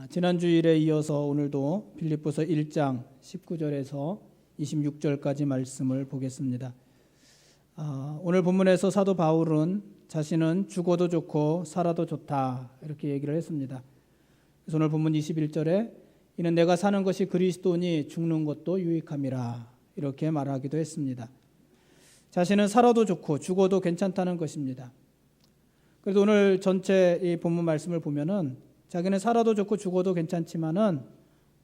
지난 주일에 이어서 오늘도 빌립보서 1장 19절에서 26절까지 말씀을 보겠습니다. 오늘 본문에서 사도 바울은 자신은 죽어도 좋고 살아도 좋다 이렇게 얘기를 했습니다. 그래서 오늘 본문 21절에 이는 내가 사는 것이 그리스도니 죽는 것도 유익함이라 이렇게 말하기도 했습니다. 자신은 살아도 좋고 죽어도 괜찮다는 것입니다. 그래서 오늘 전체 이 본문 말씀을 보면은 자기는 살아도 좋고 죽어도 괜찮지만은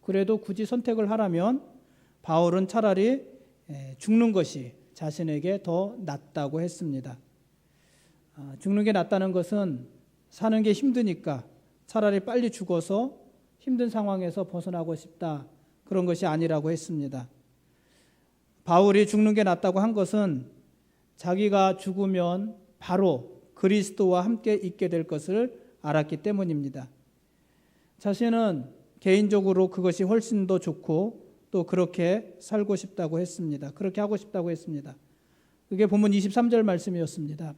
그래도 굳이 선택을 하라면 바울은 차라리 죽는 것이 자신에게 더 낫다고 했습니다. 죽는 게 낫다는 것은 사는 게 힘드니까 차라리 빨리 죽어서 힘든 상황에서 벗어나고 싶다 그런 것이 아니라고 했습니다. 바울이 죽는 게 낫다고 한 것은 자기가 죽으면 바로 그리스도와 함께 있게 될 것을 알았기 때문입니다. 자신은 개인적으로 그것이 훨씬 더 좋고 또 그렇게 살고 싶다고 했습니다. 그렇게 하고 싶다고 했습니다. 그게 본문 23절 말씀이었습니다.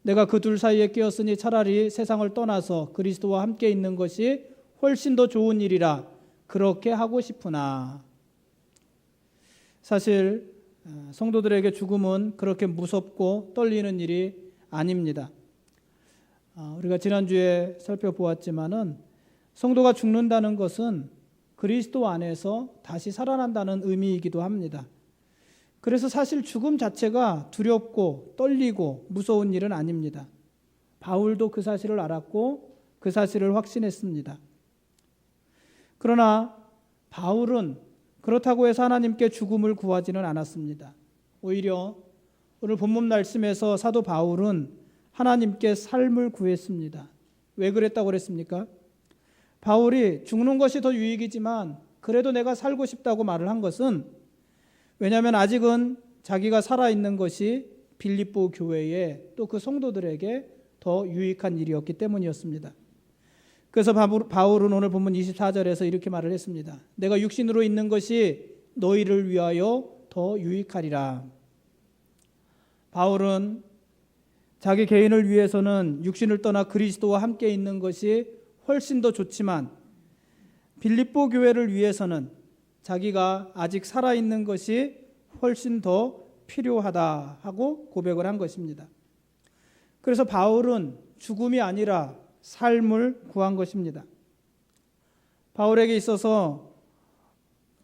내가 그 둘 사이에 끼었으니 차라리 세상을 떠나서 그리스도와 함께 있는 것이 훨씬 더 좋은 일이라 그렇게 하고 싶으나 사실 성도들에게 죽음은 그렇게 무섭고 떨리는 일이 아닙니다. 우리가 지난주에 살펴보았지만은 성도가 죽는다는 것은 그리스도 안에서 다시 살아난다는 의미이기도 합니다. 그래서 사실 죽음 자체가 두렵고 떨리고 무서운 일은 아닙니다. 바울도 그 사실을 알았고 그 사실을 확신했습니다. 그러나 바울은 그렇다고 해서 하나님께 죽음을 구하지는 않았습니다. 오히려 오늘 본문 말씀에서 사도 바울은 하나님께 삶을 구했습니다. 왜 그랬다고 그랬습니까? 바울이 죽는 것이 더 유익이지만 그래도 내가 살고 싶다고 말을 한 것은 왜냐하면 아직은 자기가 살아있는 것이 빌립보 교회에 또 그 성도들에게 더 유익한 일이었기 때문이었습니다. 그래서 바울은 오늘 본문 24절에서 이렇게 말을 했습니다. 내가 육신으로 있는 것이 너희를 위하여 더 유익하리라. 바울은 자기 개인을 위해서는 육신을 떠나 그리스도와 함께 있는 것이 훨씬 더 좋지만 빌립보 교회를 위해서는 자기가 아직 살아있는 것이 훨씬 더 필요하다 하고 고백을 한 것입니다. 그래서 바울은 죽음이 아니라 삶을 구한 것입니다. 바울에게 있어서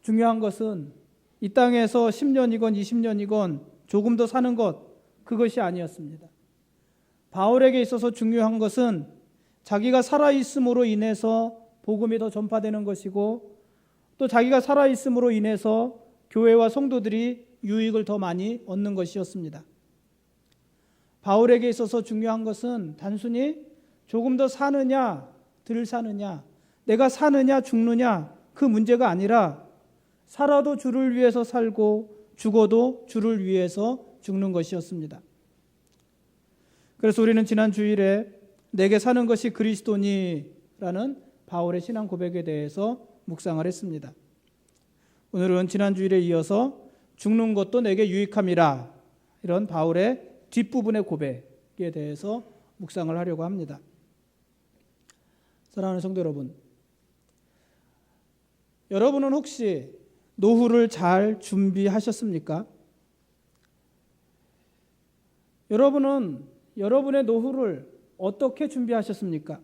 중요한 것은 이 땅에서 10년이건 20년이건 조금 더 사는 것 그것이 아니었습니다. 바울에게 있어서 중요한 것은 자기가 살아있음으로 인해서 복음이 더 전파되는 것이고 또 자기가 살아있음으로 인해서 교회와 성도들이 유익을 더 많이 얻는 것이었습니다. 바울에게 있어서 중요한 것은 단순히 조금 더 사느냐 덜 사느냐 내가 사느냐 죽느냐 그 문제가 아니라 살아도 주를 위해서 살고 죽어도 주를 위해서 죽는 것이었습니다. 그래서 우리는 지난 주일에 내게 사는 것이 그리스도니라는 바울의 신앙 고백에 대해서 묵상을 했습니다. 오늘은 지난 주일에 이어서 죽는 것도 내게 유익함이라 이런 바울의 뒷부분의 고백에 대해서 묵상을 하려고 합니다. 사랑하는 성도 여러분, 여러분은 혹시 노후를 잘 준비하셨습니까? 여러분은 여러분의 노후를 어떻게 준비하셨습니까?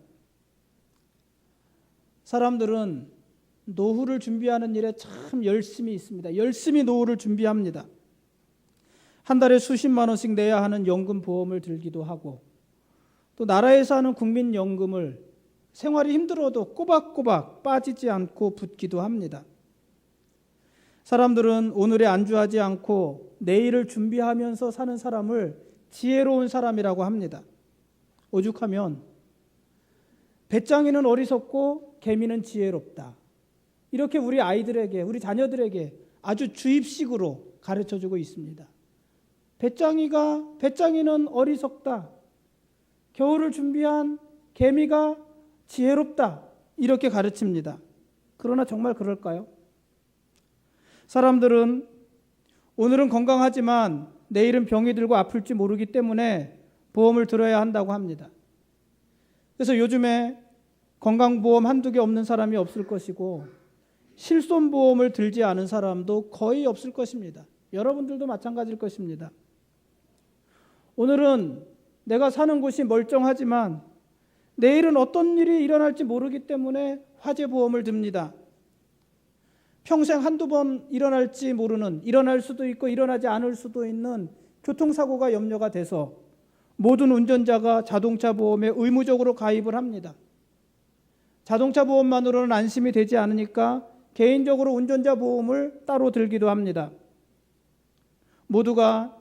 사람들은 노후를 준비하는 일에 참 열심히 있습니다. 열심히 노후를 준비합니다. 한 달에 수십만 원씩 내야 하는 연금 보험을 들기도 하고 또 나라에서 하는 국민연금을 생활이 힘들어도 꼬박꼬박 빠지지 않고 붓기도 합니다. 사람들은 오늘에 안주하지 않고 내일을 준비하면서 사는 사람을 지혜로운 사람이라고 합니다. 오죽하면 배짱이는 어리석고 개미는 지혜롭다. 이렇게 우리 아이들에게 우리 자녀들에게 아주 주입식으로 가르쳐주고 있습니다. 배짱이는 어리석다. 겨울을 준비한 개미가 지혜롭다. 이렇게 가르칩니다. 그러나 정말 그럴까요? 사람들은 오늘은 건강하지만 내일은 병이 들고 아플지 모르기 때문에 보험을 들어야 한다고 합니다. 그래서 요즘에 건강보험 한두 개 없는 사람이 없을 것이고 실손보험을 들지 않은 사람도 거의 없을 것입니다. 여러분들도 마찬가지일 것입니다. 오늘은 내가 사는 곳이 멀쩡하지만 내일은 어떤 일이 일어날지 모르기 때문에 화재보험을 듭니다. 평생 한두 번 일어날지 모르는, 일어날 수도 있고 일어나지 않을 수도 있는 교통사고가 염려가 돼서 모든 운전자가 자동차 보험에 의무적으로 가입을 합니다. 자동차 보험만으로는 안심이 되지 않으니까 개인적으로 운전자 보험을 따로 들기도 합니다. 모두가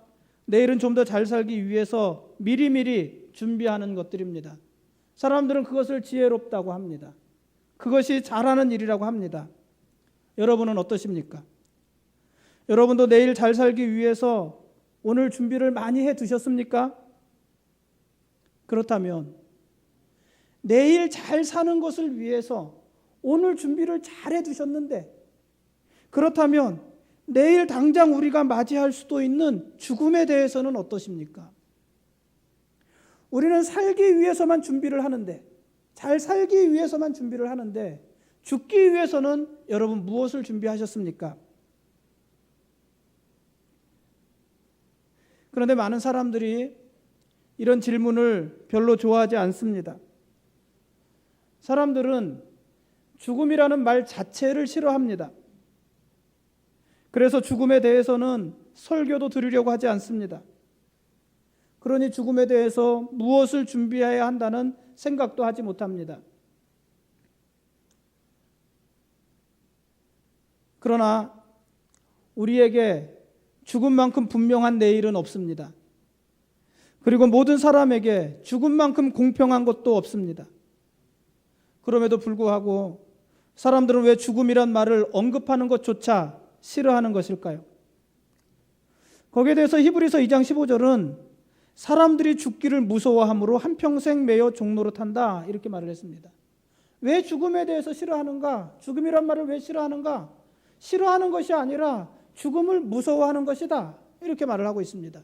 내일은 좀 더 잘 살기 위해서 미리미리 준비하는 것들입니다. 사람들은 그것을 지혜롭다고 합니다. 그것이 잘하는 일이라고 합니다. 여러분은 어떠십니까? 여러분도 내일 잘 살기 위해서 오늘 준비를 많이 해 두셨습니까? 그렇다면 내일 잘 사는 것을 위해서 오늘 준비를 잘 해 두셨는데, 그렇다면 내일 당장 우리가 맞이할 수도 있는 죽음에 대해서는 어떠십니까? 우리는 살기 위해서만 준비를 하는데, 잘 살기 위해서만 준비를 하는데 죽기 위해서는 여러분 무엇을 준비하셨습니까? 그런데 많은 사람들이 이런 질문을 별로 좋아하지 않습니다. 사람들은 죽음이라는 말 자체를 싫어합니다. 그래서 죽음에 대해서는 설교도 들으려고 하지 않습니다. 그러니 죽음에 대해서 무엇을 준비해야 한다는 생각도 하지 못합니다. 그러나 우리에게 죽음만큼 분명한 내일은 없습니다. 그리고 모든 사람에게 죽음만큼 공평한 것도 없습니다. 그럼에도 불구하고 사람들은 왜 죽음이란 말을 언급하는 것조차 싫어하는 것일까요? 거기에 대해서 히브리서 2장 15절은 사람들이 죽기를 무서워함으로 한평생 매여 종노릇한다, 이렇게 말을 했습니다. 왜 죽음에 대해서 싫어하는가? 죽음이란 말을 왜 싫어하는가? 싫어하는 것이 아니라 죽음을 무서워하는 것이다, 이렇게 말을 하고 있습니다.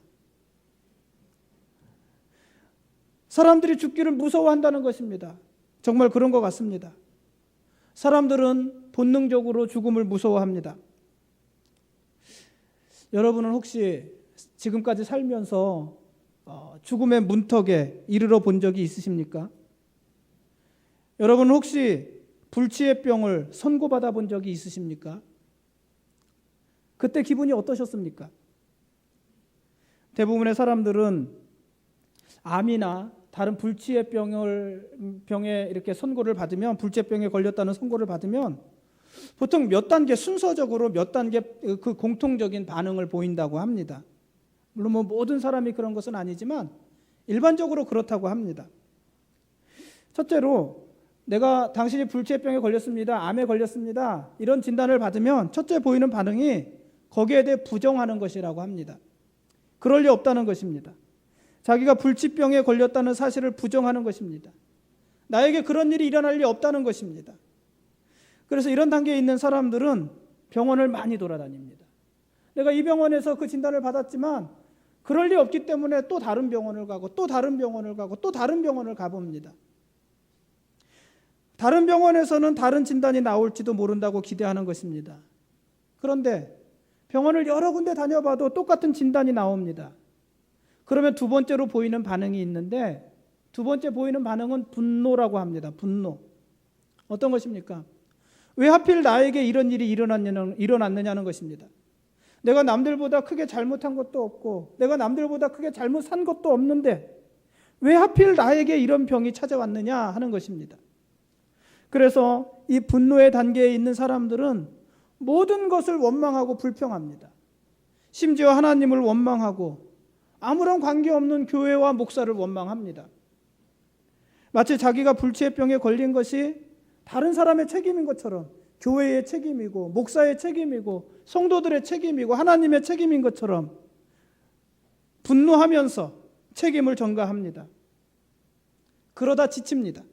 사람들이 죽기를 무서워한다는 것입니다. 정말 그런 것 같습니다. 사람들은 본능적으로 죽음을 무서워합니다. 여러분은 혹시 지금까지 살면서 죽음의 문턱에 이르러 본 적이 있으십니까? 여러분은 혹시 불치의 병을 선고받아 본 적이 있으십니까? 그때 기분이 어떠셨습니까? 대부분의 사람들은 암이나 다른 불치의 병에 이렇게 선고를 받으면, 불치병에 걸렸다는 선고를 받으면 보통 몇 단계, 순서적으로 몇 단계 그 공통적인 반응을 보인다고 합니다. 물론 뭐 모든 사람이 그런 것은 아니지만 일반적으로 그렇다고 합니다. 첫째로, 내가 당신이 불치병에 걸렸습니다, 암에 걸렸습니다, 이런 진단을 받으면 첫째 보이는 반응이 거기에 대해 부정하는 것이라고 합니다. 그럴 리 없다는 것입니다. 자기가 불치병에 걸렸다는 사실을 부정하는 것입니다. 나에게 그런 일이 일어날 리 없다는 것입니다. 그래서 이런 단계에 있는 사람들은 병원을 많이 돌아다닙니다. 내가 이 병원에서 그 진단을 받았지만 그럴 리 없기 때문에 또 다른 병원을 가고 또 다른 병원을 가고 또 다른 병원을 가봅니다. 다른 병원에서는 다른 진단이 나올지도 모른다고 기대하는 것입니다. 그런데 병원을 여러 군데 다녀봐도 똑같은 진단이 나옵니다. 그러면 두 번째로 보이는 반응이 있는데, 두 번째 보이는 반응은 분노라고 합니다. 분노. 어떤 것입니까? 왜 하필 나에게 이런 일이 일어났느냐는 것입니다. 내가 남들보다 크게 잘못한 것도 없고 내가 남들보다 크게 잘못 산 것도 없는데 왜 하필 나에게 이런 병이 찾아왔느냐 하는 것입니다. 그래서 이 분노의 단계에 있는 사람들은 모든 것을 원망하고 불평합니다. 심지어 하나님을 원망하고 아무런 관계없는 교회와 목사를 원망합니다. 마치 자기가 불치의 병에 걸린 것이 다른 사람의 책임인 것처럼, 교회의 책임이고 목사의 책임이고 성도들의 책임이고 하나님의 책임인 것처럼 분노하면서 책임을 전가합니다. 그러다 지칩니다.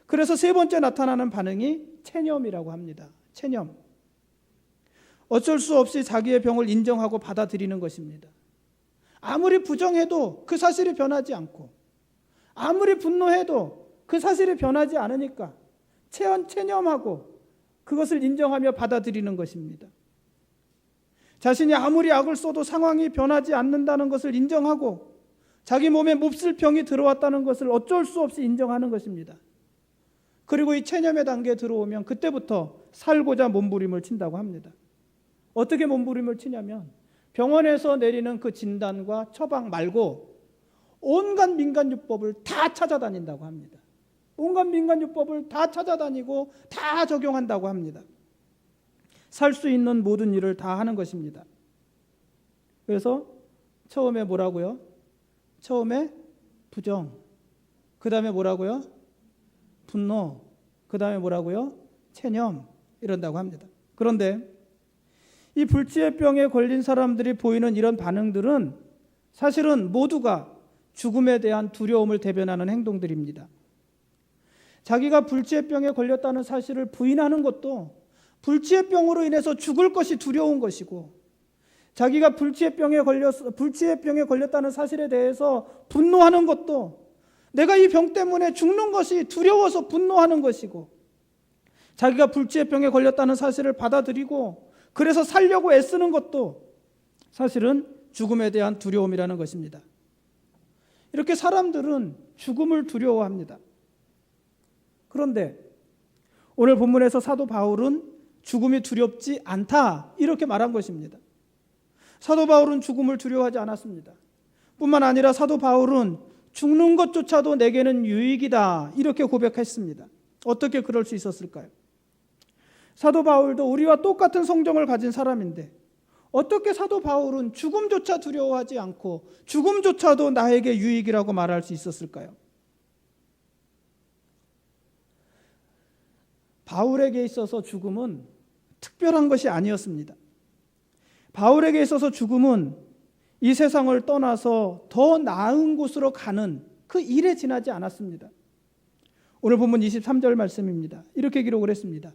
그래서 세 번째 나타나는 반응이 체념이라고 합니다. 체념. 어쩔 수 없이 자기의 병을 인정하고 받아들이는 것입니다. 아무리 부정해도 그 사실이 변하지 않고, 아무리 분노해도 그 그 사실이 변하지 않으니까 체념하고 그것을 인정하며 받아들이는 것입니다. 자신이 아무리 악을 써도 상황이 변하지 않는다는 것을 인정하고 자기 몸에 몹쓸 병이 들어왔다는 것을 어쩔 수 없이 인정하는 것입니다. 그리고 이 체념의 단계에 들어오면 그때부터 살고자 몸부림을 친다고 합니다. 어떻게 몸부림을 치냐면 병원에서 내리는 그 진단과 처방 말고 온갖 민간요법을 다 찾아다닌다고 합니다. 온갖 민간요법을 다 찾아다니고 다 적용한다고 합니다. 살 수 있는 모든 일을 다 하는 것입니다. 그래서 처음에 뭐라고요? 처음에 부정, 그 다음에 뭐라고요? 분노, 그 다음에 뭐라고요? 체념, 이런다고 합니다. 그런데 이 불치의병에 걸린 사람들이 보이는 이런 반응들은 사실은 모두가 죽음에 대한 두려움을 대변하는 행동들입니다. 자기가 불치의병에 걸렸다는 사실을 부인하는 것도 불치의병으로 인해서 죽을 것이 두려운 것이고, 자기가 불치의병에 걸렸다는 사실에 대해서 분노하는 것도 내가 이 병 때문에 죽는 것이 두려워서 분노하는 것이고, 자기가 불치의병에 걸렸다는 사실을 받아들이고 그래서 살려고 애쓰는 것도 사실은 죽음에 대한 두려움이라는 것입니다. 이렇게 사람들은 죽음을 두려워합니다. 그런데 오늘 본문에서 사도 바울은 죽음이 두렵지 않다, 이렇게 말한 것입니다. 사도 바울은 죽음을 두려워하지 않았습니다. 뿐만 아니라 사도 바울은 죽는 것조차도 내게는 유익이다, 이렇게 고백했습니다. 어떻게 그럴 수 있었을까요? 사도 바울도 우리와 똑같은 성정을 가진 사람인데 어떻게 사도 바울은 죽음조차 두려워하지 않고 죽음조차도 나에게 유익이라고 말할 수 있었을까요? 바울에게 있어서 죽음은 특별한 것이 아니었습니다. 바울에게 있어서 죽음은 이 세상을 떠나서 더 나은 곳으로 가는 그 일에 지나지 않았습니다. 오늘 본문 23절 말씀입니다. 이렇게 기록을 했습니다.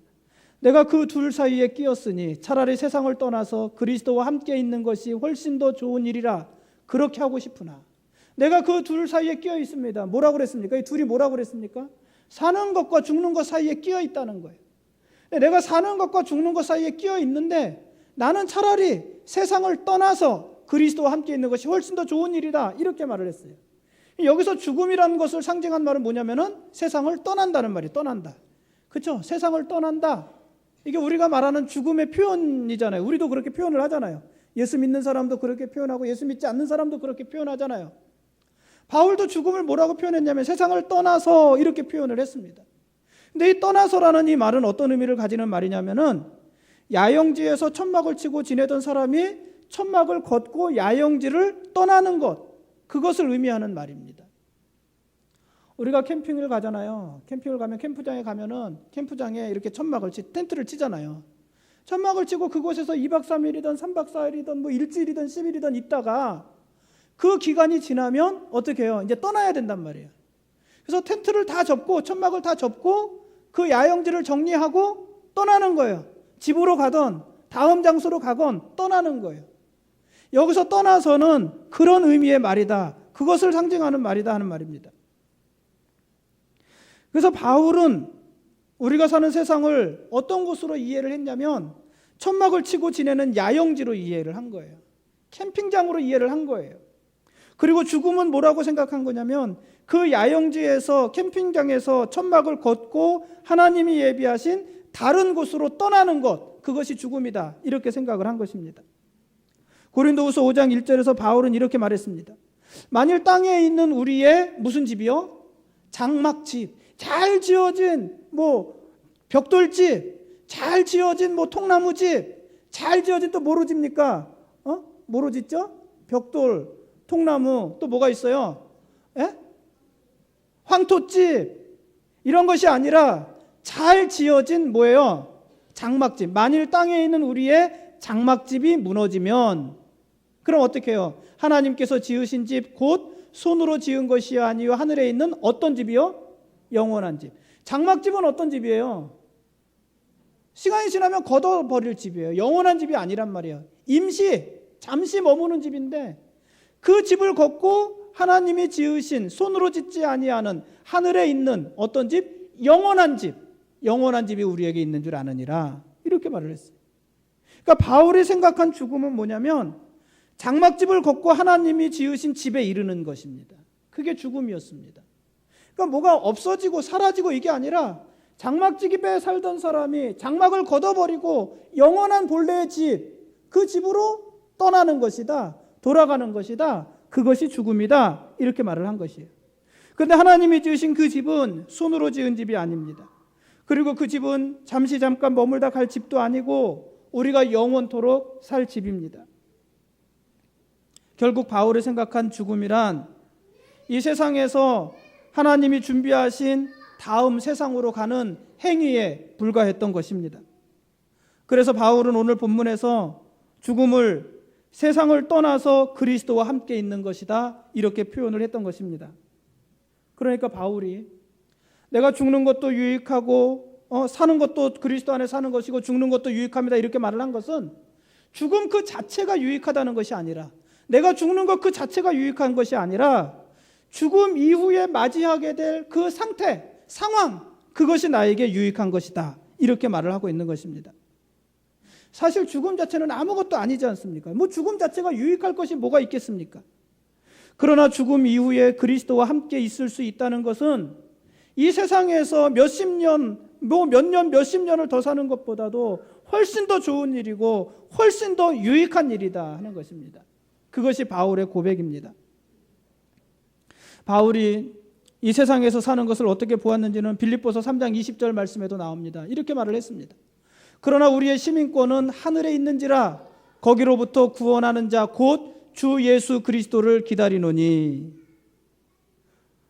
내가 그 둘 사이에 끼었으니 차라리 세상을 떠나서 그리스도와 함께 있는 것이 훨씬 더 좋은 일이라 그렇게 하고 싶으나. 내가 그 둘 사이에 끼어 있습니다. 뭐라고 그랬습니까? 이 둘이 뭐라고 그랬습니까? 사는 것과 죽는 것 사이에 끼어 있다는 거예요. 내가 사는 것과 죽는 것 사이에 끼어 있는데 나는 차라리 세상을 떠나서 그리스도와 함께 있는 것이 훨씬 더 좋은 일이다, 이렇게 말을 했어요. 여기서 죽음이라는 것을 상징한 말은 뭐냐면은 세상을 떠난다는 말이에요. 떠난다. 그렇죠? 세상을 떠난다. 이게 우리가 말하는 죽음의 표현이잖아요. 우리도 그렇게 표현을 하잖아요. 예수 믿는 사람도 그렇게 표현하고 예수 믿지 않는 사람도 그렇게 표현하잖아요. 바울도 죽음을 뭐라고 표현했냐면 세상을 떠나서, 이렇게 표현을 했습니다. 근데 이 떠나서라는 이 말은 어떤 의미를 가지는 말이냐면은 야영지에서 천막을 치고 지내던 사람이 천막을 걷고 야영지를 떠나는 것, 그것을 의미하는 말입니다. 우리가 캠핑을 가잖아요. 캠핑을 가면 캠프장에 가면은 캠프장에 이렇게 텐트를 치잖아요. 천막을 치고 그곳에서 2박 3일이든 3박 4일이든 뭐 일주일이든 10일이든 있다가 그 기간이 지나면 어떻게 해요? 이제 떠나야 된단 말이에요. 그래서 텐트를 다 접고 천막을 다 접고 그 야영지를 정리하고 떠나는 거예요. 집으로 가던 다음 장소로 가건 떠나는 거예요. 여기서 떠나서는 그런 의미의 말이다, 그것을 상징하는 말이다 하는 말입니다. 그래서 바울은 우리가 사는 세상을 어떤 곳으로 이해를 했냐면 천막을 치고 지내는 야영지로 이해를 한 거예요. 캠핑장으로 이해를 한 거예요. 그리고 죽음은 뭐라고 생각한 거냐면 그 야영지에서, 캠핑장에서 천막을 걷고 하나님이 예비하신 다른 곳으로 떠나는 것, 그것이 죽음이다, 이렇게 생각을 한 것입니다. 고린도후서 5장 1절에서 바울은 이렇게 말했습니다. 만일 땅에 있는 우리의 무슨 집이요? 장막집, 잘 지어진 뭐 벽돌집, 잘 지어진 뭐 통나무집, 잘 지어진 또 뭐로 집니까? 뭐로 짓죠? 벽돌, 통나무, 또 뭐가 있어요? 황토집, 이런 것이 아니라 잘 지어진 뭐예요? 장막집. 만일 땅에 있는 우리의 장막집이 무너지면 그럼 어떻게 해요? 하나님께서 지으신 집 곧 손으로 지은 것이 아니요 하늘에 있는 어떤 집이요? 영원한 집. 장막집은 어떤 집이에요? 시간이 지나면 걷어버릴 집이에요. 영원한 집이 아니란 말이에요. 잠시 머무는 집인데 그 집을 걷고 하나님이 지으신 손으로 짓지 아니하는 하늘에 있는 어떤 집? 영원한 집. 영원한 집이 우리에게 있는 줄 아느니라. 이렇게 말을 했어요. 그러니까 바울이 생각한 죽음은 뭐냐면 장막집을 걷고 하나님이 지으신 집에 이르는 것입니다. 그게 죽음이었습니다. 그러니까 뭐가 없어지고 사라지고 이게 아니라 장막집에 살던 사람이 장막을 걷어버리고 영원한 본래의 집, 그 집으로 떠나는 것이다. 돌아가는 것이다. 그것이 죽음이다. 이렇게 말을 한 것이에요. 그런데 하나님이 지으신 그 집은 손으로 지은 집이 아닙니다. 그리고 그 집은 잠시 잠깐 머물다 갈 집도 아니고 우리가 영원토록 살 집입니다. 결국 바울이 생각한 죽음이란 이 세상에서 하나님이 준비하신 다음 세상으로 가는 행위에 불과했던 것입니다. 그래서 바울은 오늘 본문에서 죽음을 세상을 떠나서 그리스도와 함께 있는 것이다, 이렇게 표현을 했던 것입니다. 그러니까 바울이 내가 죽는 것도 유익하고 사는 것도 그리스도 안에 사는 것이고 죽는 것도 유익합니다, 이렇게 말을 한 것은 죽음 그 자체가 유익하다는 것이 아니라, 내가 죽는 것 그 자체가 유익한 것이 아니라 죽음 이후에 맞이하게 될 그 상태, 상황, 그것이 나에게 유익한 것이다, 이렇게 말을 하고 있는 것입니다. 사실 죽음 자체는 아무것도 아니지 않습니까? 뭐 죽음 자체가 유익할 것이 뭐가 있겠습니까? 그러나 죽음 이후에 그리스도와 함께 있을 수 있다는 것은 이 세상에서 몇십 년, 몇십 년을 더 사는 것보다도 훨씬 더 좋은 일이고 훨씬 더 유익한 일이다 하는 것입니다. 그것이 바울의 고백입니다. 바울이 이 세상에서 사는 것을 어떻게 보았는지는 빌립보서 3장 20절 말씀에도 나옵니다. 이렇게 말을 했습니다. 그러나 우리의 시민권은 하늘에 있는지라 거기로부터 구원하는 자 곧 주 예수 그리스도를 기다리노니.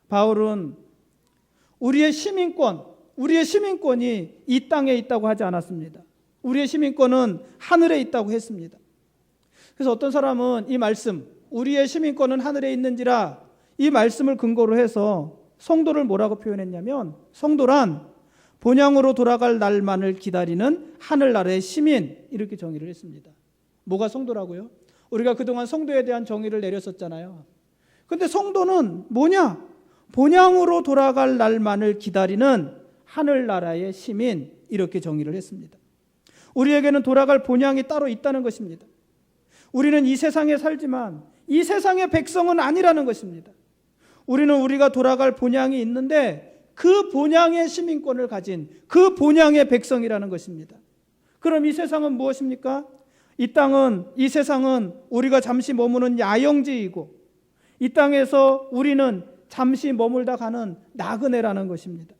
바울은 우리의 시민권이 이 땅에 있다고 하지 않았습니다. 우리의 시민권은 하늘에 있다고 했습니다. 그래서 어떤 사람은 이 말씀, 우리의 시민권은 하늘에 있는지라, 이 말씀을 근거로 해서 성도를 뭐라고 표현했냐면, 성도란 본향으로 돌아갈 날만을 기다리는 하늘나라의 시민, 이렇게 정의를 했습니다. 뭐가 성도라고요? 우리가 그동안 성도에 대한 정의를 내렸었잖아요. 근데 성도는 뭐냐? 본향으로 돌아갈 날만을 기다리는 하늘나라의 시민, 이렇게 정의를 했습니다. 우리에게는 돌아갈 본향이 따로 있다는 것입니다. 우리는 이 세상에 살지만 이 세상의 백성은 아니라는 것입니다. 우리는 우리가 돌아갈 본향이 있는데 그 본향의 시민권을 가진 그 본향의 백성이라는 것입니다. 그럼 이 세상은 무엇입니까? 이 세상은 우리가 잠시 머무는 야영지이고, 이 땅에서 우리는 잠시 머물다 가는 나그네라는 것입니다.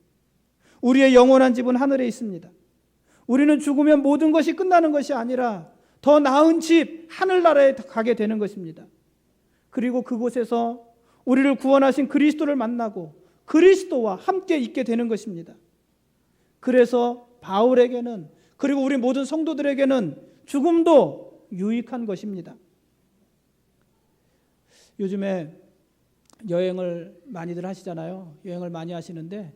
우리의 영원한 집은 하늘에 있습니다. 우리는 죽으면 모든 것이 끝나는 것이 아니라 더 나은 집, 하늘나라에 가게 되는 것입니다. 그리고 그곳에서 우리를 구원하신 그리스도를 만나고 그리스도와 함께 있게 되는 것입니다. 그래서 바울에게는, 그리고 우리 모든 성도들에게는 죽음도 유익한 것입니다. 요즘에 여행을 많이들 하시잖아요. 여행을 많이 하시는데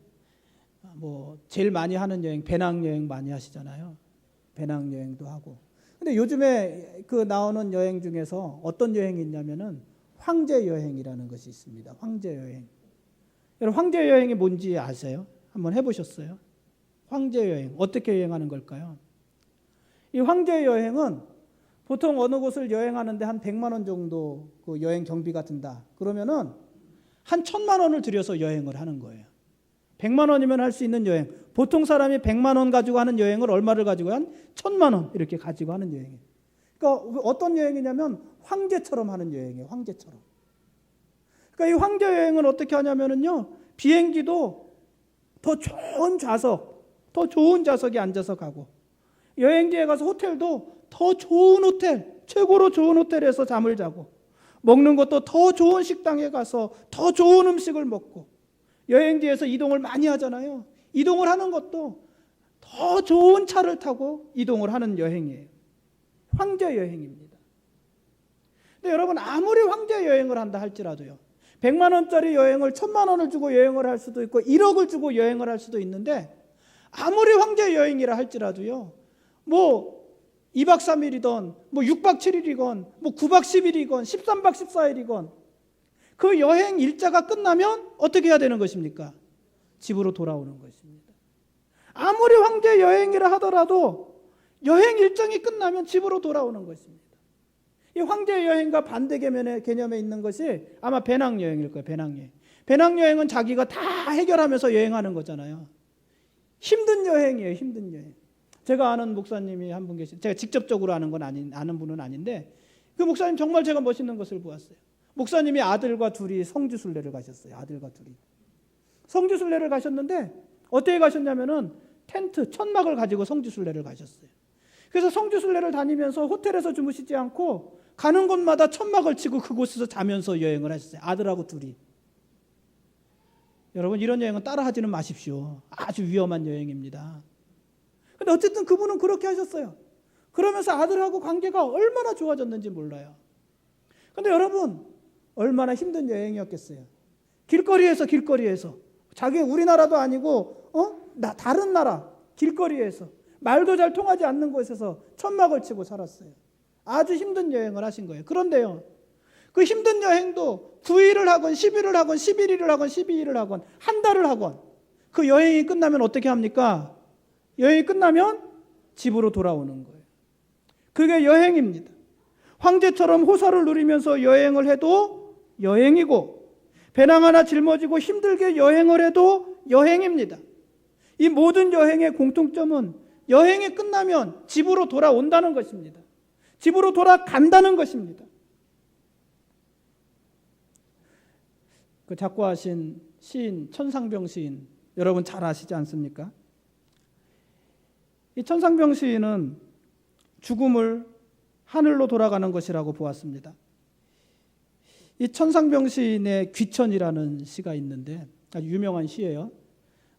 제일 많이 하는 여행, 배낭여행 많이 하시잖아요. 배낭여행도 하고. 근데 요즘에 나오는 여행 중에서 어떤 여행이 있냐면은 황제여행이라는 것이 있습니다. 황제여행. 여러분, 황제여행이 뭔지 아세요? 한번 해보셨어요? 황제여행, 어떻게 여행하는 걸까요? 이 황제여행은 보통 어느 곳을 여행하는데 한 100만 원 정도 그 여행 경비가 든다. 그러면은 한 1000만 원을 들여서 여행을 하는 거예요. 100만 원이면 할 수 있는 여행. 보통 사람이 100만 원 가지고 하는 여행을 얼마를 가지고 한 1000만 원 이렇게 가지고 하는 여행이에요. 그러니까 어떤 여행이냐면 황제처럼 하는 여행이에요. 황제처럼. 그러니까 이 황제 여행은 어떻게 하냐면은요, 비행기도 더 좋은 좌석에 앉아서 가고, 여행지에 가서 호텔도 더 좋은 호텔, 최고로 좋은 호텔에서 잠을 자고, 먹는 것도 더 좋은 식당에 가서 더 좋은 음식을 먹고, 여행지에서 이동을 많이 하잖아요. 이동을 하는 것도 더 좋은 차를 타고 이동을 하는 여행이에요. 황제 여행입니다. 근데 여러분, 아무리 황제 여행을 한다 할지라도요, 100만 원짜리 여행을 1000만 원을 주고 여행을 할 수도 있고 1억을 주고 여행을 할 수도 있는데, 아무리 황제 여행이라 할지라도요, 2박 3일이건 6박 7일이건 9박 10일이건 13박 14일이건 그 여행 일자가 끝나면 어떻게 해야 되는 것입니까? 집으로 돌아오는 것입니다. 아무리 황제 여행이라 하더라도 여행 일정이 끝나면 집으로 돌아오는 것입니다. 이 황제 여행과 반대 개념에 있는 것이 아마 배낭여행일 거예요. 배낭여행. 배낭여행은 자기가 다 해결하면서 여행하는 거잖아요. 힘든 여행이에요. 힘든 여행. 제가 아는 목사님이 한 분 계신, 제가 직접적으로 아는 분은 아닌데, 그 목사님 정말 제가 멋있는 것을 보았어요. 목사님이 아들과 둘이 성지순례를 가셨어요. 아들과 둘이 성지순례를 가셨는데 어떻게 가셨냐면은 텐트, 천막을 가지고 성지순례를 가셨어요. 그래서 성지순례를 다니면서 호텔에서 주무시지 않고 가는 곳마다 천막을 치고 그곳에서 자면서 여행을 하셨어요. 아들하고 둘이. 여러분, 이런 여행은 따라하지는 마십시오. 아주 위험한 여행입니다. 근데 어쨌든 그분은 그렇게 하셨어요. 그러면서 아들하고 관계가 얼마나 좋아졌는지 몰라요. 근데 여러분, 얼마나 힘든 여행이었겠어요. 길거리에서 자기 우리나라도 아니고 다른 나라 길거리에서 말도 잘 통하지 않는 곳에서 천막을 치고 살았어요. 아주 힘든 여행을 하신 거예요. 그런데요, 그 힘든 여행도 9일을 하건 10일을 하건 11일을 하건 12일을 하건 한 달을 하건 그 여행이 끝나면 어떻게 합니까? 여행이 끝나면 집으로 돌아오는 거예요. 그게 여행입니다. 황제처럼 호사를 누리면서 여행을 해도 여행이고, 배낭 하나 짊어지고 힘들게 여행을 해도 여행입니다. 이 모든 여행의 공통점은 여행이 끝나면 집으로 돌아온다는 것입니다. 집으로 돌아간다는 것입니다. 그 작고하신 시인 천상병 시인 여러분 잘 아시지 않습니까? 이 천상병 시인은 죽음을 하늘로 돌아가는 것이라고 보았습니다. 이 천상병 시인의 귀천이라는 시가 있는데 아주 유명한 시예요.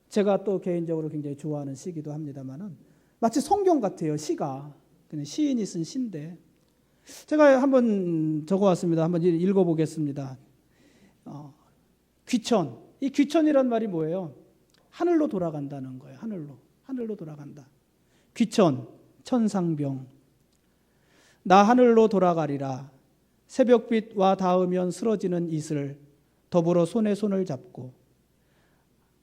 제가 또 개인적으로 굉장히 좋아하는 시기도 합니다만은 마치 성경 같아요. 시가 그냥 시인이 쓴 시인데 제가 한번 적어왔습니다. 한번 읽어보겠습니다. 귀천. 이 귀천이란 말이 뭐예요? 하늘로 돌아간다는 거예요. 하늘로 돌아간다. 귀천, 천상병. 나 하늘로 돌아가리라. 새벽빛 와 닿으면 쓰러지는 이슬 더불어 손에 손을 잡고.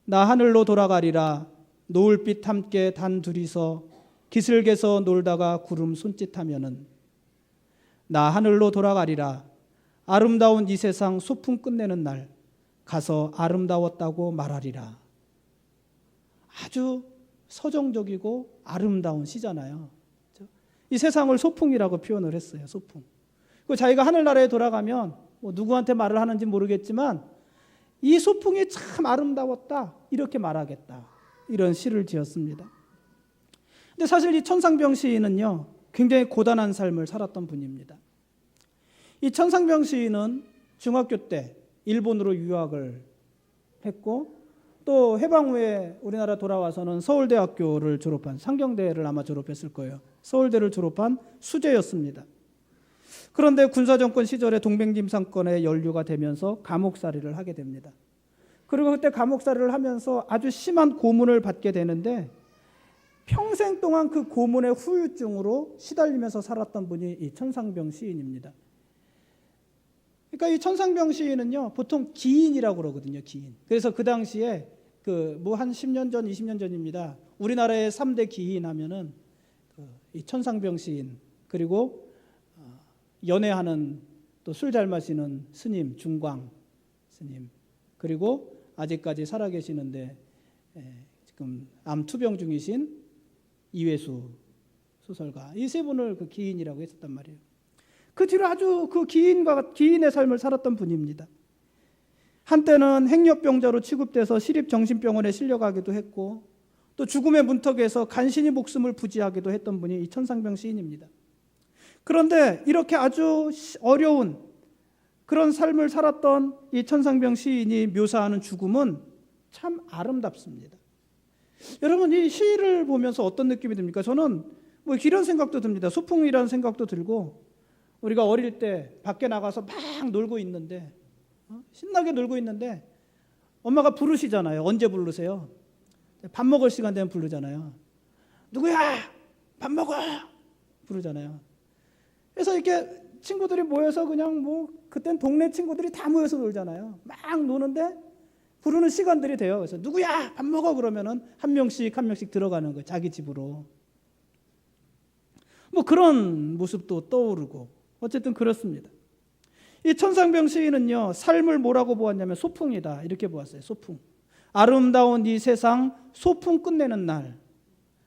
나 하늘로 돌아가리라. 노을빛 함께 단 둘이서 기슭에서 놀다가 구름 손짓하면은. 나 하늘로 돌아가리라. 아름다운 이 세상 소풍 끝내는 날 가서 아름다웠다고 말하리라. 아주 서정적이고 아름다운 시잖아요. 이 세상을 소풍이라고 표현을 했어요. 소풍. 그 자기가 하늘나라에 돌아가면 뭐 누구한테 말을 하는지 모르겠지만 이 소풍이 참 아름다웠다 이렇게 말하겠다. 이런 시를 지었습니다. 근데 사실 이 천상병 시인은요, 굉장히 고단한 삶을 살았던 분입니다. 이 천상병 시인은 중학교 때 일본으로 유학을 했고 또 해방 후에 우리나라 돌아와서는 서울대학교를 졸업한, 상경대를 아마 졸업했을 거예요. 서울대를 졸업한 수재였습니다. 그런데 군사정권 시절에 동백림사건에 연루가 되면서 감옥살이를 하게 됩니다. 그리고 그때 감옥살이를 하면서 아주 심한 고문을 받게 되는데 평생 동안 그 고문의 후유증으로 시달리면서 살았던 분이 이 천상병 시인입니다. 그러니까 이 천상병 시인은요, 보통 기인이라고 그러거든요. 기인. 그래서 그 당시에 한 10년 전, 20년 전입니다. 우리나라의 3대 기인 하면은 이 천상병 시인, 그리고 연애하는 또 술 잘 마시는 스님 중광 스님, 그리고 아직까지 살아계시는데 지금 암 투병 중이신 이회수 소설가, 이 세 분을 그 기인이라고 했었단 말이에요. 그 뒤로 아주 그 기인의 삶을 살았던 분입니다. 한때는 행렬병자로 취급돼서 시립정신병원에 실려가기도 했고 또 죽음의 문턱에서 간신히 목숨을 부지하기도 했던 분이 이 천상병 시인입니다. 그런데 이렇게 아주 어려운 그런 삶을 살았던 이 천상병 시인이 묘사하는 죽음은 참 아름답습니다. 여러분, 이 시를 보면서 어떤 느낌이 듭니까? 저는 뭐 이런 생각도 듭니다. 소풍이라는 생각도 들고, 우리가 어릴 때 밖에 나가서 막 놀고 있는데 신나게 놀고 있는데 엄마가 부르시잖아요. 언제 부르세요? 밥 먹을 시간 되면 부르잖아요. 누구야? 밥 먹어! 부르잖아요. 그래서 이렇게 친구들이 모여서 그냥 뭐 그땐 동네 친구들이 다 모여서 놀잖아요. 막 노는데 부르는 시간들이 돼요. 그래서 누구야 밥 먹어 그러면은 한 명씩 들어가는 거예요. 자기 집으로. 뭐 그런 모습도 떠오르고 어쨌든 그렇습니다. 이 천상병 시인은요, 삶을 뭐라고 보았냐면 소풍이다 이렇게 보았어요. 소풍. 아름다운 이 세상 소풍 끝내는 날.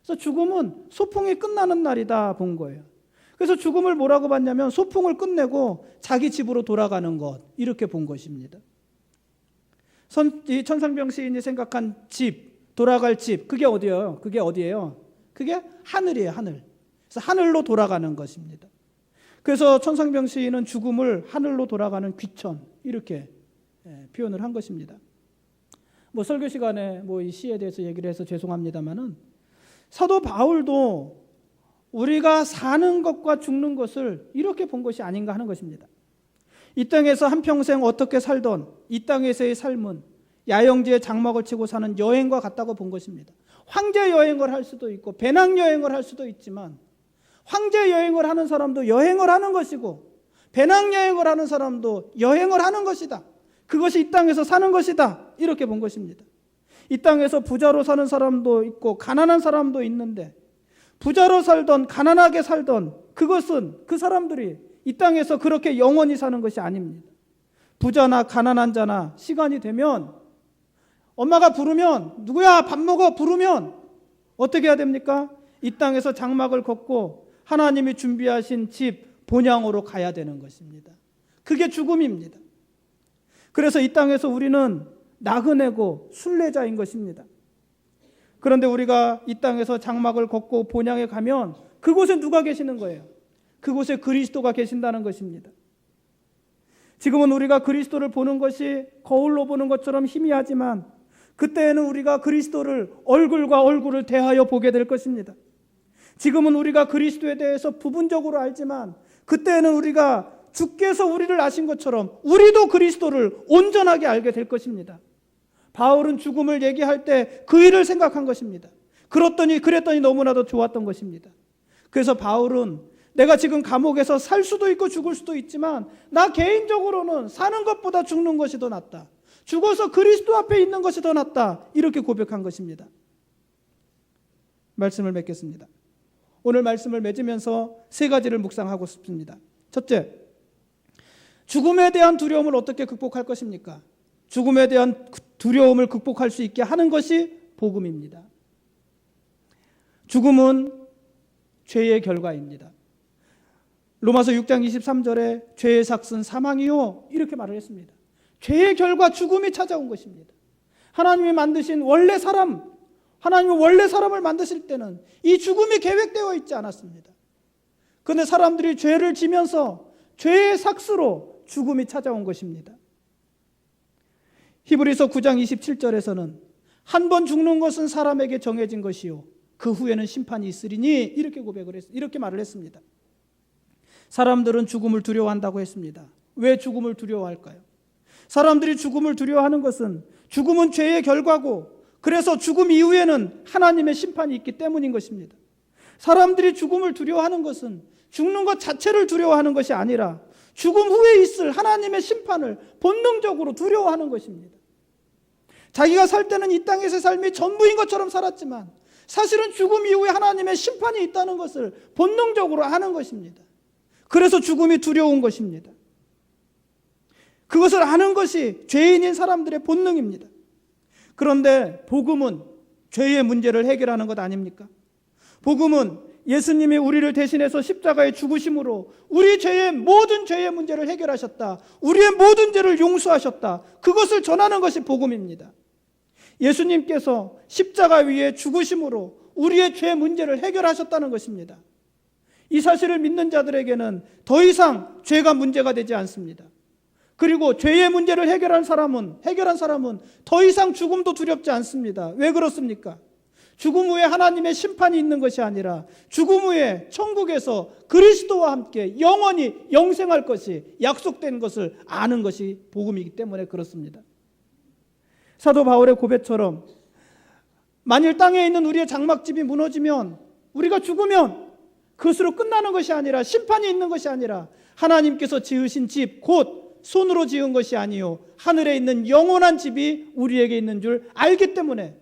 그래서 죽음은 소풍이 끝나는 날이다 본 거예요. 그래서 죽음을 뭐라고 봤냐면 소풍을 끝내고 자기 집으로 돌아가는 것 이렇게 본 것입니다. 이 천상병 시인이 생각한 집, 돌아갈 집, 그게 어디예요? 그게 하늘이에요. 하늘. 그래서 하늘로 돌아가는 것입니다. 그래서 천상병 시인은 죽음을 하늘로 돌아가는 귀천 이렇게 표현을 한 것입니다. 뭐 설교 시간에 뭐 이 시에 대해서 얘기를 해서 죄송합니다만은 사도 바울도 우리가 사는 것과 죽는 것을 이렇게 본 것이 아닌가 하는 것입니다. 이 땅에서 한평생 어떻게 살던 이 땅에서의 삶은 야영지에 장막을 치고 사는 여행과 같다고 본 것입니다. 황제 여행을 할 수도 있고 배낭 여행을 할 수도 있지만 황제 여행을 하는 사람도 여행을 하는 것이고 배낭 여행을 하는 사람도 여행을 하는 것이다. 그것이 이 땅에서 사는 것이다. 이렇게 본 것입니다. 이 땅에서 부자로 사는 사람도 있고 가난한 사람도 있는데 부자로 살던 가난하게 살던 그것은 그 사람들이 이 땅에서 그렇게 영원히 사는 것이 아닙니다. 부자나 가난한 자나 시간이 되면 엄마가 부르면 누구야 밥 먹어 부르면 어떻게 해야 됩니까? 이 땅에서 장막을 걷고 하나님이 준비하신 집 본향으로 가야 되는 것입니다. 그게 죽음입니다. 그래서 이 땅에서 우리는 나그네고 순례자인 것입니다. 그런데 우리가 이 땅에서 장막을 걷고 본향에 가면 그곳에 누가 계시는 거예요? 그곳에 그리스도가 계신다는 것입니다. 지금은 우리가 그리스도를 보는 것이 거울로 보는 것처럼 희미하지만 그때에는 우리가 그리스도를 얼굴과 얼굴을 대하여 보게 될 것입니다. 지금은 우리가 그리스도에 대해서 부분적으로 알지만 그때에는 우리가 주께서 우리를 아신 것처럼 우리도 그리스도를 온전하게 알게 될 것입니다. 바울은 죽음을 얘기할 때 그 일을 생각한 것입니다. 그랬더니 너무나도 좋았던 것입니다. 그래서 바울은 내가 지금 감옥에서 살 수도 있고 죽을 수도 있지만 나 개인적으로는 사는 것보다 죽는 것이 더 낫다. 죽어서 그리스도 앞에 있는 것이 더 낫다. 이렇게 고백한 것입니다. 말씀을 맺겠습니다. 오늘 말씀을 맺으면서 세 가지를 묵상하고 싶습니다. 첫째, 죽음에 대한 두려움을 어떻게 극복할 것입니까? 죽음에 대한 두려움을 극복할 수 있게 하는 것이 복음입니다. 죽음은 죄의 결과입니다. 로마서 6장 23절에 죄의 삭은 사망이요 이렇게 말을 했습니다. 죄의 결과 죽음이 찾아온 것입니다. 하나님이 만드신 하나님이 원래 사람을 만드실 때는 이 죽음이 계획되어 있지 않았습니다. 그런데 사람들이 죄를 지면서 죄의 삭스로 죽음이 찾아온 것입니다. 히브리서 9장 27절에서는 한 번 죽는 것은 사람에게 정해진 것이요 그 후에는 심판이 있으리니 이렇게 말을 했습니다. 사람들은 죽음을 두려워한다고 했습니다. 왜 죽음을 두려워할까요? 사람들이 죽음을 두려워하는 것은 죽음은 죄의 결과고 그래서 죽음 이후에는 하나님의 심판이 있기 때문인 것입니다. 사람들이 죽음을 두려워하는 것은 죽는 것 자체를 두려워하는 것이 아니라 죽음 후에 있을 하나님의 심판을 본능적으로 두려워하는 것입니다. 자기가 살 때는 이 땅에서의 삶이 전부인 것처럼 살았지만 사실은 죽음 이후에 하나님의 심판이 있다는 것을 본능적으로 아는 것입니다. 그래서 죽음이 두려운 것입니다. 그것을 아는 것이 죄인인 사람들의 본능입니다. 그런데 복음은 죄의 문제를 해결하는 것 아닙니까? 복음은 예수님이 우리를 대신해서 십자가에 죽으심으로 우리 모든 죄의 문제를 해결하셨다. 우리의 모든 죄를 용서하셨다. 그것을 전하는 것이 복음입니다. 예수님께서 십자가 위에 죽으심으로 우리의 죄 문제를 해결하셨다는 것입니다. 이 사실을 믿는 자들에게는 더 이상 죄가 문제가 되지 않습니다. 그리고 죄의 문제를 해결한 사람은 더 이상 죽음도 두렵지 않습니다. 왜 그렇습니까? 죽음 후에 하나님의 심판이 있는 것이 아니라 죽음 후에 천국에서 그리스도와 함께 영원히 영생할 것이 약속된 것을 아는 것이 복음이기 때문에 그렇습니다. 사도 바울의 고백처럼 만일 땅에 있는 우리의 장막집이 무너지면 우리가 죽으면 그것으로 끝나는 것이 아니라 심판이 있는 것이 아니라 하나님께서 지으신 집 곧 손으로 지은 것이 아니요 하늘에 있는 영원한 집이 우리에게 있는 줄 알기 때문에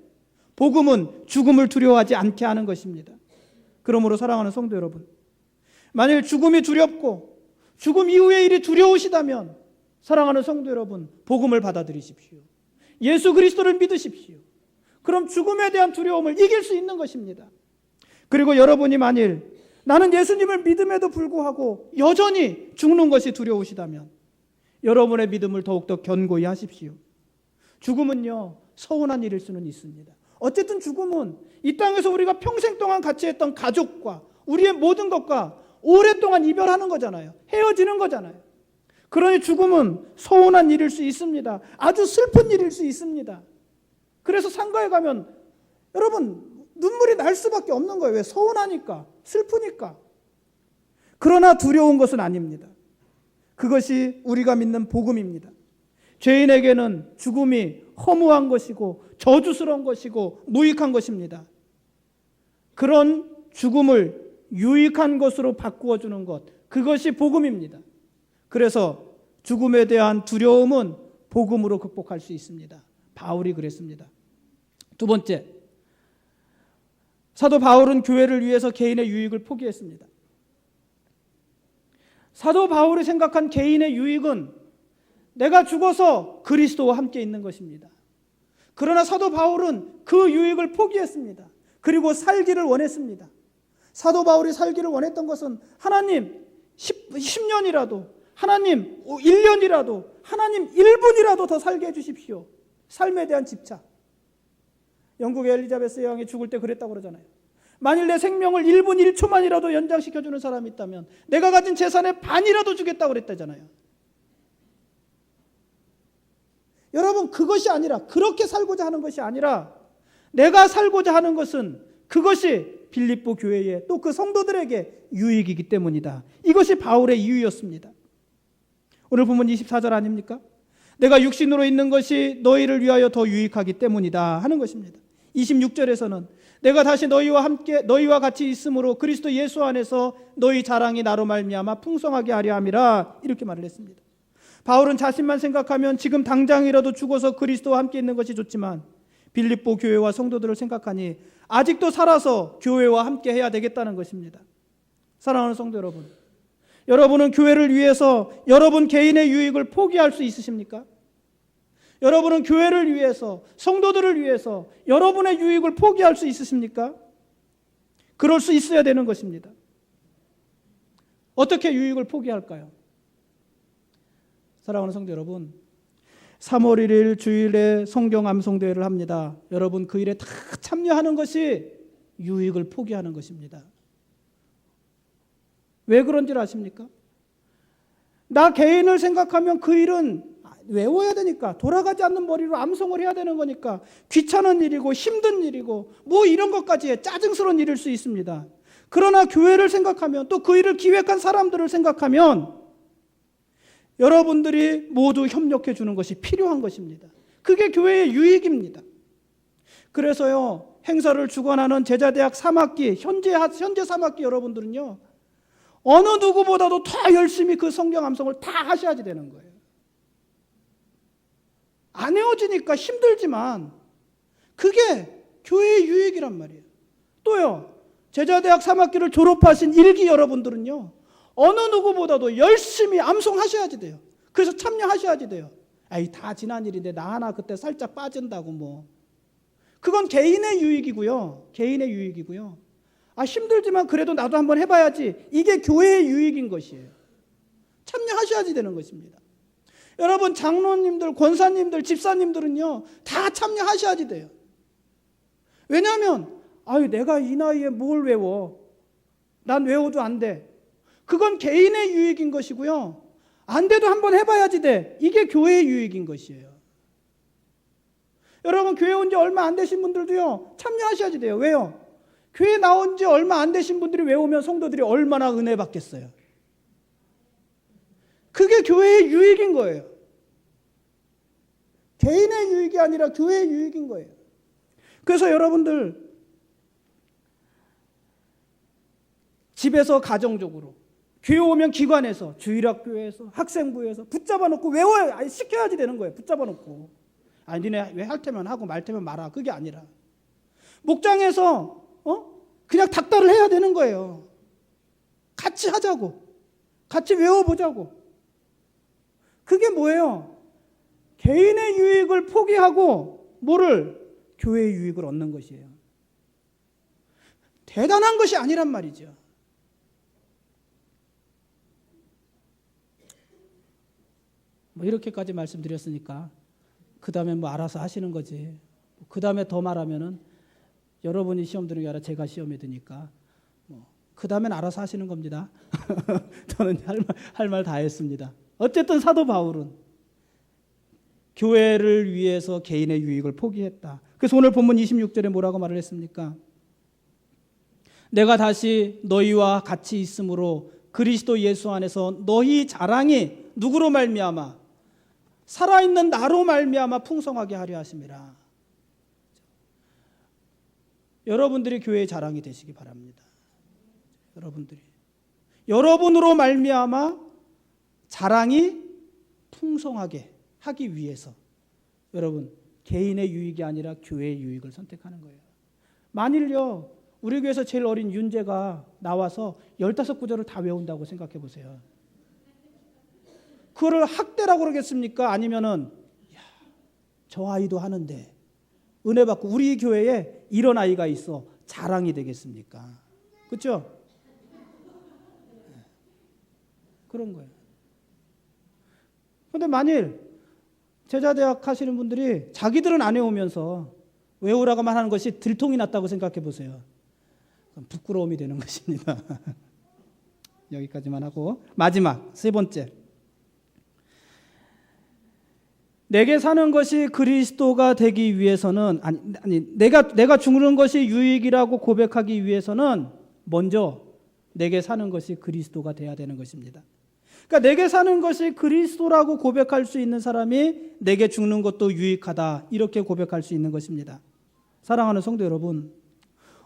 복음은 죽음을 두려워하지 않게 하는 것입니다. 그러므로 사랑하는 성도 여러분, 만일 죽음이 두렵고 죽음 이후의 일이 두려우시다면 사랑하는 성도 여러분, 복음을 받아들이십시오. 예수 그리스도를 믿으십시오. 그럼 죽음에 대한 두려움을 이길 수 있는 것입니다. 그리고 여러분이 만일 나는 예수님을 믿음에도 불구하고 여전히 죽는 것이 두려우시다면 여러분의 믿음을 더욱더 견고히 하십시오. 죽음은요, 서운한 일일 수는 있습니다. 어쨌든 죽음은 이 땅에서 우리가 평생 동안 같이 했던 가족과 우리의 모든 것과 오랫동안 이별하는 거잖아요. 헤어지는 거잖아요. 그러니 죽음은 서운한 일일 수 있습니다. 아주 슬픈 일일 수 있습니다. 그래서 상가에 가면 여러분 눈물이 날 수밖에 없는 거예요. 왜? 서운하니까, 슬프니까. 그러나 두려운 것은 아닙니다. 그것이 우리가 믿는 복음입니다. 죄인에게는 죽음이 허무한 것이고 저주스러운 것이고 무익한 것입니다. 그런 죽음을 유익한 것으로 바꾸어 주는 것, 그것이 복음입니다. 그래서 죽음에 대한 두려움은 복음으로 극복할 수 있습니다. 바울이 그랬습니다. 두 번째, 사도 바울은 교회를 위해서 개인의 유익을 포기했습니다. 사도 바울이 생각한 개인의 유익은 내가 죽어서 그리스도와 함께 있는 것입니다. 그러나 사도 바울은 그 유익을 포기했습니다. 그리고 살기를 원했습니다. 사도 바울이 살기를 원했던 것은 하나님 10년이라도, 하나님 1년이라도, 하나님 1분이라도 더 살게 해주십시오. 삶에 대한 집착. 영국의 엘리자베스 여왕이 죽을 때 그랬다고 그러잖아요. 만일 내 생명을 1분 1초만이라도 연장시켜주는 사람이 있다면 내가 가진 재산의 반이라도 주겠다고 그랬다잖아요. 여러분, 그것이 아니라, 그렇게 살고자 하는 것이 아니라 내가 살고자 하는 것은 그것이 빌립보 교회에 또 그 성도들에게 유익이기 때문이다. 이것이 바울의 이유였습니다. 오늘 본문 24절 아닙니까? 내가 육신으로 있는 것이 너희를 위하여 더 유익하기 때문이다 하는 것입니다. 26절에서는 내가 다시 너희와 같이 있으므로 그리스도 예수 안에서 너희 자랑이 나로 말미암아 풍성하게 하려 함이라, 이렇게 말을 했습니다. 바울은 자신만 생각하면 지금 당장이라도 죽어서 그리스도와 함께 있는 것이 좋지만 빌립보 교회와 성도들을 생각하니 아직도 살아서 교회와 함께 해야 되겠다는 것입니다. 사랑하는 성도 여러분, 여러분은 교회를 위해서 여러분 개인의 유익을 포기할 수 있으십니까? 여러분은 교회를 위해서, 성도들을 위해서 여러분의 유익을 포기할 수 있으십니까? 그럴 수 있어야 되는 것입니다. 어떻게 유익을 포기할까요? 사랑하는 성도 여러분, 3월 1일 주일에 성경 암송대회를 합니다. 여러분 그 일에 다 참여하는 것이 유익을 포기하는 것입니다. 왜 그런지 아십니까? 나 개인을 생각하면 그 일은 외워야 되니까, 돌아가지 않는 머리로 암송을 해야 되는 거니까 귀찮은 일이고 힘든 일이고 뭐 이런 것까지 짜증스러운 일일 수 있습니다. 그러나 교회를 생각하면, 또 그 일을 기획한 사람들을 생각하면 여러분들이 모두 협력해 주는 것이 필요한 것입니다. 그게 교회의 유익입니다. 그래서요, 행사를 주관하는 제자대학 3학기, 현재 3학기 여러분들은요, 어느 누구보다도 더 열심히 그 성경 암송을 다 하셔야지 되는 거예요. 안 헤어지니까 힘들지만 그게 교회의 유익이란 말이에요. 또요, 제자대학 3학기를 졸업하신 1기 여러분들은요, 어느 누구보다도 열심히 암송하셔야지 돼요. 그래서 참여하셔야지 돼요. 아이, 다 지난 일인데 나 하나 그때 살짝 빠진다고 뭐. 그건 개인의 유익이고요. 개인의 유익이고요. 아, 힘들지만 그래도 나도 한번 해봐야지. 이게 교회의 유익인 것이에요. 참여하셔야지 되는 것입니다. 여러분, 장로님들, 권사님들, 집사님들은요, 다 참여하셔야지 돼요. 왜냐하면 아유, 내가 이 나이에 뭘 외워? 난 외워도 안 돼. 그건 개인의 유익인 것이고요. 안 돼도 한번 해봐야지 돼. 이게 교회의 유익인 것이에요. 여러분, 교회 온 지 얼마 안 되신 분들도요, 참여하셔야지 돼요. 왜요? 교회 나온 지 얼마 안 되신 분들이 외우면 성도들이 얼마나 은혜 받겠어요. 그게 교회의 유익인 거예요. 개인의 유익이 아니라 교회의 유익인 거예요. 그래서 여러분들 집에서 가정적으로, 교회 오면 기관에서, 주일학교에서, 학생부에서 붙잡아 놓고 외워야, 아니 시켜야지 되는 거예요. 붙잡아 놓고. 아니 니네 왜 할 테면 하고 말 테면 말아. 그게 아니라 목장에서 그냥 닥달을 해야 되는 거예요. 같이 하자고. 같이 외워보자고. 그게 뭐예요? 개인의 유익을 포기하고 뭐를? 교회의 유익을 얻는 것이에요. 대단한 것이 아니란 말이죠. 뭐 이렇게까지 말씀드렸으니까 그 다음에 뭐 알아서 하시는 거지. 그 다음에 더 말하면은 여러분이 시험 드는 게 아니라 제가 시험에 드니까 그 다음엔 알아서 하시는 겁니다. 저는 할 말 다 했습니다. 어쨌든 사도 바울은 교회를 위해서 개인의 유익을 포기했다. 그래서 오늘 본문 26절에 뭐라고 말을 했습니까? 내가 다시 너희와 같이 있으므로 그리스도 예수 안에서 너희 자랑이 누구로 말미암아? 살아있는 나로 말미암아 풍성하게 하려 하심이라. 여러분들이 교회의 자랑이 되시기 바랍니다. 여러분으로 말미암아 자랑이 풍성하게 하기 위해서 여러분 개인의 유익이 아니라 교회의 유익을 선택하는 거예요. 만일요 우리 교회에서 제일 어린 윤재가 나와서 15구절을 다 외운다고 생각해 보세요. 그거를 학대라고 그러겠습니까? 아니면은 저 아이도 하는데 은혜 받고 우리 교회에 이런 아이가 있어 자랑이 되겠습니까? 그렇죠? 그런 거예요. 그런데 만일 제자대학 하시는 분들이 자기들은 안 외우면서 외우라고만 하는 것이 들통이 났다고 생각해 보세요. 그럼 부끄러움이 되는 것입니다. 여기까지만 하고 마지막 세 번째, 내게 사는 것이 그리스도가 되기 위해서는 아니 내가 죽는 것이 유익이라고 고백하기 위해서는 먼저 내게 사는 것이 그리스도가 돼야 되는 것입니다. 그러니까 내게 사는 것이 그리스도라고 고백할 수 있는 사람이 내게 죽는 것도 유익하다 이렇게 고백할 수 있는 것입니다. 사랑하는 성도 여러분,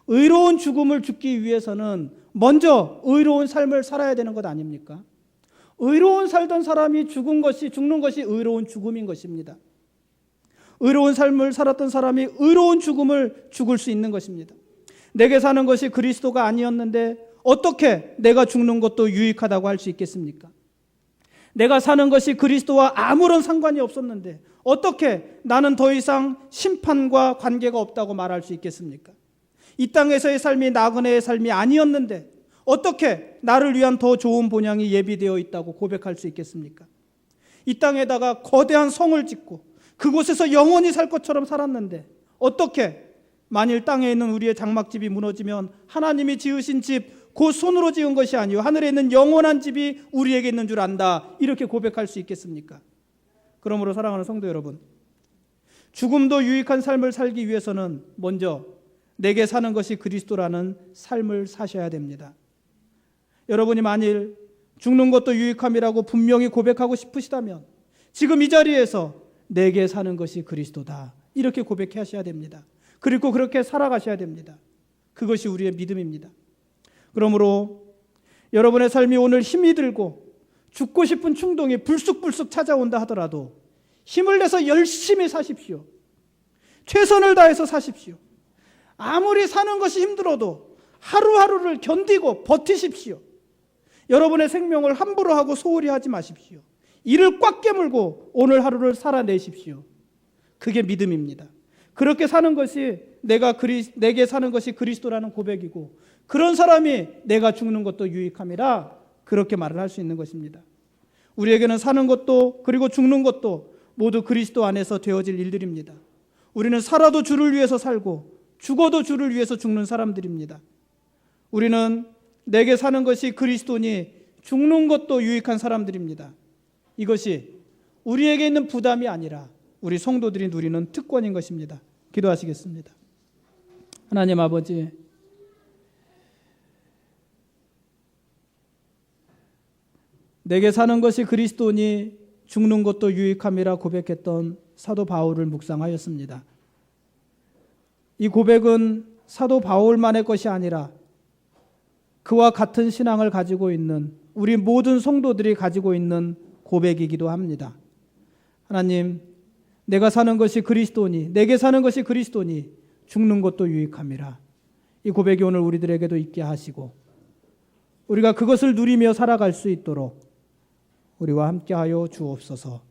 의로운 죽음을 죽기 위해서는 먼저 의로운 삶을 살아야 되는 것 아닙니까? 의로운 살던 사람이 죽는 것이 의로운 죽음인 것입니다. 의로운 삶을 살았던 사람이 의로운 죽음을 죽을 수 있는 것입니다. 내게 사는 것이 그리스도가 아니었는데 어떻게 내가 죽는 것도 유익하다고 할 수 있겠습니까? 내가 사는 것이 그리스도와 아무런 상관이 없었는데 어떻게 나는 더 이상 심판과 관계가 없다고 말할 수 있겠습니까? 이 땅에서의 삶이 나그네의 삶이 아니었는데 어떻게 나를 위한 더 좋은 본향이 예비되어 있다고 고백할 수 있겠습니까? 이 땅에다가 거대한 성을 짓고 그곳에서 영원히 살 것처럼 살았는데 어떻게 만일 땅에 있는 우리의 장막집이 무너지면 하나님이 지으신 집 그 손으로 지은 것이 아니요 하늘에 있는 영원한 집이 우리에게 있는 줄 안다 이렇게 고백할 수 있겠습니까? 그러므로 사랑하는 성도 여러분, 죽음도 유익한 삶을 살기 위해서는 먼저 내게 사는 것이 그리스도라는 삶을 사셔야 됩니다. 여러분이 만일 죽는 것도 유익함이라고 분명히 고백하고 싶으시다면 지금 이 자리에서 내게 사는 것이 그리스도다 이렇게 고백하셔야 됩니다. 그리고 그렇게 살아가셔야 됩니다. 그것이 우리의 믿음입니다. 그러므로 여러분의 삶이 오늘 힘이 들고 죽고 싶은 충동이 불쑥불쑥 찾아온다 하더라도 힘을 내서 열심히 사십시오. 최선을 다해서 사십시오. 아무리 사는 것이 힘들어도 하루하루를 견디고 버티십시오. 여러분의 생명을 함부로 하고 소홀히 하지 마십시오. 이를 꽉 깨물고 오늘 하루를 살아내십시오. 그게 믿음입니다. 그렇게 사는 것이 내게 사는 것이 그리스도라는 고백이고 그런 사람이 내가 죽는 것도 유익함이라 그렇게 말을 할 수 있는 것입니다. 우리에게는 사는 것도 그리고 죽는 것도 모두 그리스도 안에서 되어질 일들입니다. 우리는 살아도 주를 위해서 살고 죽어도 주를 위해서 죽는 사람들입니다. 우리는 내게 사는 것이 그리스도니 죽는 것도 유익한 사람들입니다. 이것이 우리에게 있는 부담이 아니라 우리 성도들이 누리는 특권인 것입니다. 기도하시겠습니다. 하나님 아버지, 내게 사는 것이 그리스도니 죽는 것도 유익함이라 고백했던 사도 바울을 묵상하였습니다. 이 고백은 사도 바울만의 것이 아니라 그와 같은 신앙을 가지고 있는 우리 모든 성도들이 가지고 있는 고백이기도 합니다. 하나님, 내가 사는 것이 그리스도니, 내게 사는 것이 그리스도니 죽는 것도 유익함이라. 이 고백이 오늘 우리들에게도 있게 하시고 우리가 그것을 누리며 살아갈 수 있도록 우리와 함께하여 주옵소서.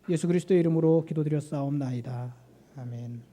예수 그리스도의 이름으로 기도드렸사옵나이다. 아멘.